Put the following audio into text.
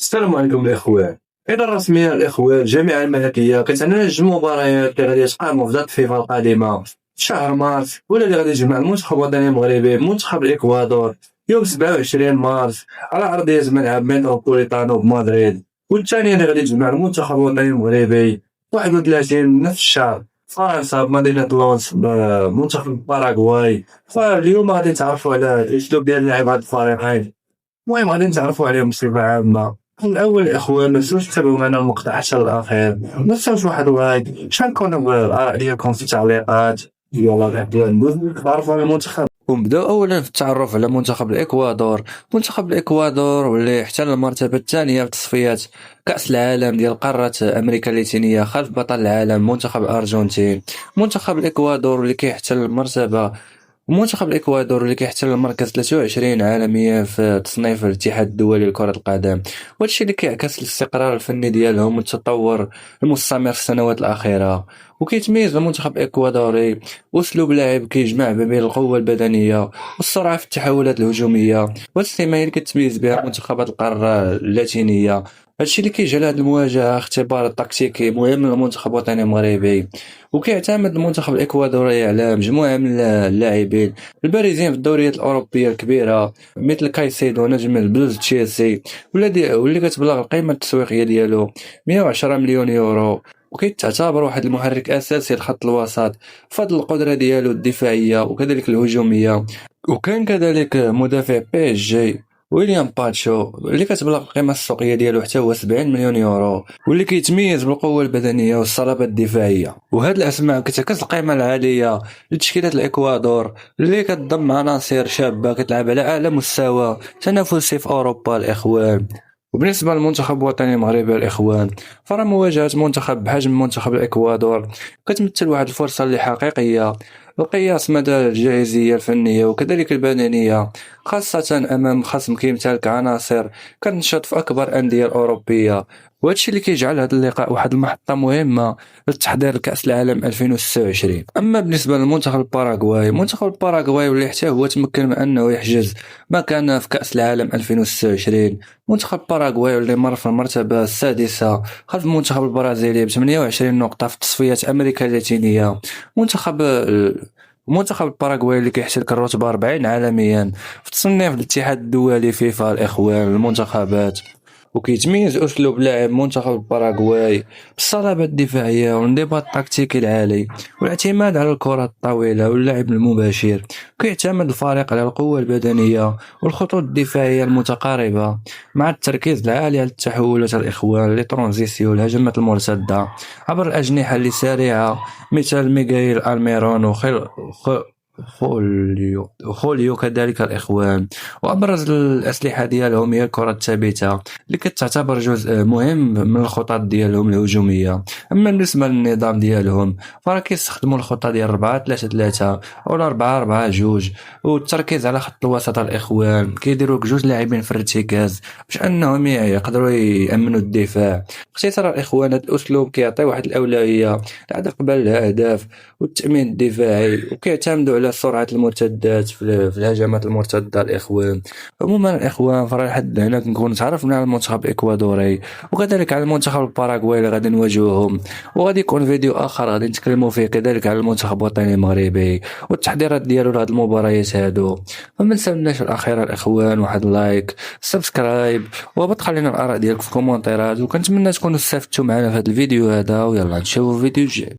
السلام عليكم الإخوان. الإدارة الرسمية للإخوان الجامعة الملكية كتعلن مباريات اللي غادي تقام في دات فيفا القادمة في شهر مارس، ولا اللي غادي تجمع المنتخب الوطني المغربي بمنتخب الإكوادور يوم 27 مارس على أرضية ملعب متروبوليتانو بمدريد، والثانية اللي غادي تجمع المنتخب الوطني المغربي 31 من نفس الشهر فرنسا بمدينة لونس بمنتخب الباراغواي. فاليوم غادي نتعرفوا على الأسلوب ديال لعب هاد الفريقين، المهم غادي نتعرفوا عليهم بصفة عامة. الأول الإخوان متنساوش تتابعوا معنا المقطع حتى الأخير، متنساوش واحد اللايك، شاركونا بالآراء ديالكم في التعليقات. يلا غدا ندوزو نتعرفوا على المنتخب ونبداو اولا في التعرف على منتخب الاكوادور. منتخب الاكوادور واللي احتل المرتبه الثانيه في تصفيات كاس العالم ديال قاره امريكا اللاتينيه خلف بطل العالم منتخب الارجنتين. منتخب الاكوادور اللي كيحتل المرتبه منتخب الإكوادور اللي كيحتل المركز 23 عالميا في تصنيف الاتحاد الدولي لكرة القدم، وهادشي اللي كيعكس الاستقرار الفني ديالهم والتطور المستمر في السنوات الأخيرة. وكيتميز المنتخب الإكوادوري أسلوب لعب كيجمع ما بين القوة البدنية والسرعة في التحولات الهجومية، وهاد السمة اللي كتميز بها منتخبات القارة اللاتينية. هادشي اللي كيجعل هاد المواجهة اختبار تكتيكي مهم للمنتخب الوطني المغربي. وكيعتمد المنتخب الإكوادوري على مجموعة من اللاعبين البارزين في الدوريات الأوروبية الكبيرة مثل كايسيدو نجم البلوز تشيلسي، واللي كتبلغ القيمة التسويقية ديالو 110 مليون يورو، وكيتعتبر واحد المحرك أساسي لخط الوسط بفضل القدرة ديالو الدفاعية وكذلك الهجومية. وكان كذلك مدافع بي اس جي ويليام باتشو اللي كتبلغ القيمة السوقية ديالو حتى هو 70 مليون يورو، واللي كيتميز بالقوة البدنية والصلابة الدفاعية. وهاد الأسماء كتعكس القيمة العالية لتشكيلة الإكوادور اللي كتضم عناصر شابة كتلعب على أعلى مستوى تنافسي في أوروبا الإخوان. وبالنسبة للمنتخب الوطني المغربي الإخوان، فرا مواجهة منتخب بحجم منتخب الإكوادور كتمثل واحد الفرصة اللي حقيقية لقياس مدى الجاهزية الفنية وكذلك البدنية، خاصة أمام خصم كيمتلك عناصر كتنشط في أكبر الأندية الأوروبية. وهادشي اللي كيجعل هذا اللقاء واحد المحطة مهمة للتحضير لكأس العالم 2026. أما بالنسبة للمنتخب الباراغواي، منتخب الباراغواي واللي حتى هو تمكن من أنه يحجز مكانه في كأس العالم 2026. منتخب باراغواي واللي مر في المرتبة السادسة خلف المنتخب البرازيلي ب 28 نقطة في تصفيات أمريكا اللاتينية. منتخب الباراغواي اللي كيحتل الرتبة 40 عالميا في تصنيف الاتحاد الدولي فيفا الإخوان المنتخبات. وكيتميز أسلوب لعب منتخب الباراغواي بالصلابة الدفاعية والانضباط التكتيكي العالي والاعتماد على الكرة الطويلة واللعب المباشر. كيعتمد الفريق على القوة البدنية والخطوط الدفاعية المتقاربة مع التركيز العالي على التحولات الإخوان لترانزيسيون الهجمات المرتدة عبر الأجنحة اللي سريعة مثل ميغايل ألميرون خوليو كذلك الإخوان. وأبرز الأسلحة ديالهم هي الكرة الثابتة اللي كتعتبر جزء مهم من الخطط ديالهم الهجومية. أما بالنسبة للنظام ديالهم فراه كيستخدموا الخطة ديال 4-3-3 أو 4-4-2، والتركيز على خط الوسط الإخوان كيديروا جوج لاعبين في الارتكاز باش أنهم يقدروا يأمنوا الدفاع. باختصار الإخوان هذا الأسلوب كيعطي واحد الأولوية لعدم قبل الأهداف والتأمين الدفاعي، وكيعتمدوا على سرعة المرتدات في الهجمات المرتدة الإخوان. عموما الإخوان فرا لحد هنا كنكون تعرفنا على المنتخب الإكوادوري وكذلك على المنتخب الباراغواي اللي غادي نواجهوهم، وغادي يكون فيديو آخر غادي نتكلموا فيه كذلك على المنتخب الوطني المغربي والتحضيرات ديالو لهاد المباريات هادو. فما نساوناش في الأخير الإخوان واحد لايك سبسكرايب وهبط خلينا الآراء ديالكم في الكومنتيرات، وكنتمنى تكونوا استفدتوا معنا في هذا الفيديو هذا، ويلا نشوفوا الفيديو الجاي.